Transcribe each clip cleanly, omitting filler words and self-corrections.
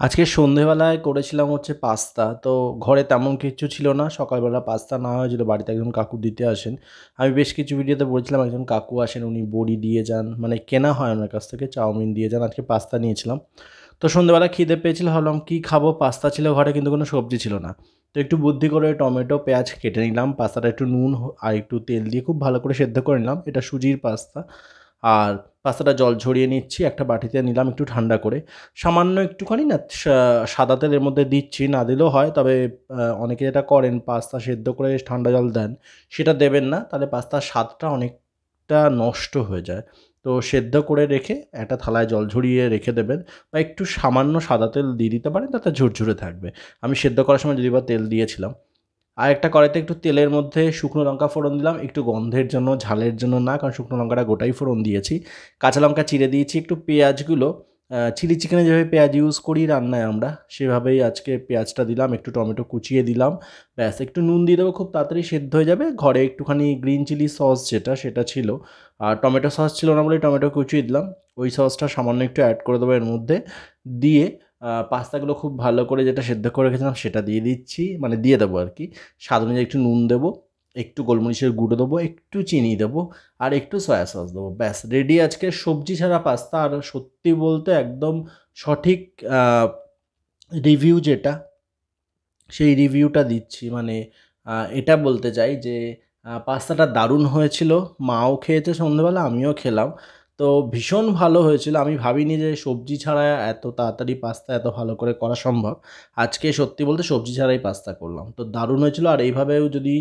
আজকে সন্ধেবেলায় করেছিলাম হচ্ছে পাস্তা। তো ঘরে তেমন কিচ্ছু ছিল না। সকালবেলা পাস্তা নেওয়া হয়েছিল। বাড়িতে একজন কাকু দিতে আসেন। আমি বেশ কিছু ভিডিওতে বলেছিলাম একজন কাকু আসেন, উনি বড়ি দিয়ে যান। মানে কেনা হয় ওনার কাছ থেকে, চাউমিন দিয়ে যান। আজকে পাস্তা নিয়েছিলাম। তো সন্ধ্যেবেলা খিদে পেয়েছিল, ভাবলাম কী খাবো? পাস্তা ছিল ঘরে কিন্তু কোনো সবজি ছিল না। তো একটু বুদ্ধি করে টমেটো, পেঁয়াজ কেটে নিলাম। পাস্তাটা একটু নুন আর একটু তেল দিয়ে খুব ভালো করে সেদ্ধ করে নিলাম। এটা সুজির পাস্তা। আর পাস্তাটা জল ঝরিয়ে নিচ্ছি। একটা বাটিতে নিলাম একটু ঠান্ডা করে। সামান্য একটুখানি না সাদা তেল এর মধ্যে দিচ্ছি, না দিলেও হয়। তবে অনেকে যেটা করেন পাস্তা সেদ্ধ করে ঠান্ডা জল দেন, সেটা দেবেন না। তাহলে পাস্তার স্বাদটা অনেকটা নষ্ট হয়ে যায়। তো সেদ্ধ করে রেখে একটা থালায় জল ঝরিয়ে রেখে দেবেন, বা একটু সামান্য সাদা তেল দিয়ে দিতে পারেন, তাতে ঝুরঝুরে থাকবে। আমি সেদ্ধ করার সময় যদিও বা তেল দিয়েছিলাম। আরেকটা কড়াইতে একটু তেলের মধ্যে শুকনো লঙ্কা ফোড়ন দিলাম, একটু গন্ধের জন্য, ঝালের জন্য না, কারণ শুকনো লঙ্কাটা গোটাই ফোড়ন দিয়েছি। কাঁচা লঙ্কা চিড়ে দিয়েছি, একটু পেঁয়াজগুলো চিলি চিকেনে যেভাবে পেঁয়াজ ইউজ করি রান্নায় আমরা, সেভাবেই আজকে পেঁয়াজটা দিলাম, একটু টমেটো কুচিয়ে দিলাম। ব্যাস, একটু নুন দিয়ে দেবো, খুব তাড়াতাড়ি সেদ্ধ হয়ে যাবে। ঘরে একটুখানি গ্রিন চিলি সস যেটা, সেটা ছিল। আর টমেটো সস ছিল না বলে টমেটো কুচিয়ে দিলাম। ওই সসটা সামান্য একটু অ্যাড করে দেবো এর মধ্যে। দিয়ে পাস্তাগুলো খুব ভালো করে যেটা সেদ্ধ করে রেখেছিলাম সেটা দিয়ে দিচ্ছি, মানে দিয়ে দেবো আর কি। স্বাদ অনুযায়ী একটু নুন দেবো, একটু গোলমরিচের গুঁড়ো দেবো, একটু চিনি দেবো, আর একটু সয়া সস দেবো। ব্যাস রেডি আজকে সবজি ছাড়া পাস্তা। আর সত্যি বলতে একদম সঠিক রিভিউ যেটা, সেই রিভিউটা দিচ্ছি। মানে এটা বলতে চাই যে পাস্তাটা দারুণ হয়েছিল। মাও খেয়েছে সন্ধ্যেবেলা, আমিও খেলাম। তো ভীষণ ভালো হয়েছিল। আমি ভাবিনি যে সবজি ছাড়া এত তাড়াতাড়ি পাস্তা এত ভালো করে করা সম্ভব। আজকে সত্যি বলতে সবজি ছাড়াই পাস্তা করলাম। তো দারুণ হয়েছিল। আর এইভাবেও যদি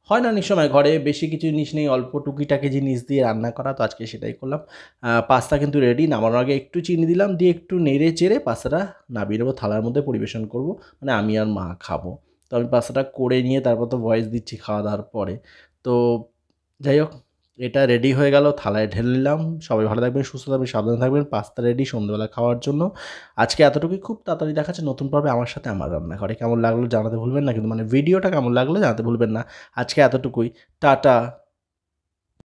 হয় না, অনেক সময় ঘরে বেশি কিছু জিনিস নেই, অল্প টুকিটাকি জিনিস দিয়ে রান্না করা, তো আজকে সেটাই করলাম। পাস্তা কিন্তু রেডি। নামানোর আগে একটু চিনি দিলাম, দিয়ে একটু নেড়ে চেড়ে পাস্তাটা নামিয়ে নেবো, থালার মধ্যে পরিবেশন করব। মানে আমি আর মা খাবো। তো আমি পাস্তাটা করে নিয়ে তারপর তো ভয়েস দিচ্ছি খাওয়া দাওয়ার পরে। তো যাই হোক, এটা রেডি হয়ে গেল, থালায় ঢেলে নিলাম। সবাই ভালো থাকবেন, সুস্থ থাকবেন, সাবধানে থাকবেন। পাস্তা রেডি সন্ধ্যেবেলা খাওয়ার জন্য। আজকে এতটুকুই। খুব তাড়াতাড়ি দেখা হচ্ছে নতুন পর্বে আমার সাথে আমার রান্নাঘরে। কেমন লাগলো জানাতে ভুলবেন না কিন্তু, মানে ভিডিওটা কেমন লাগলো জানাতে ভুলবেন না। আজকে এতটুকুই। টাটা।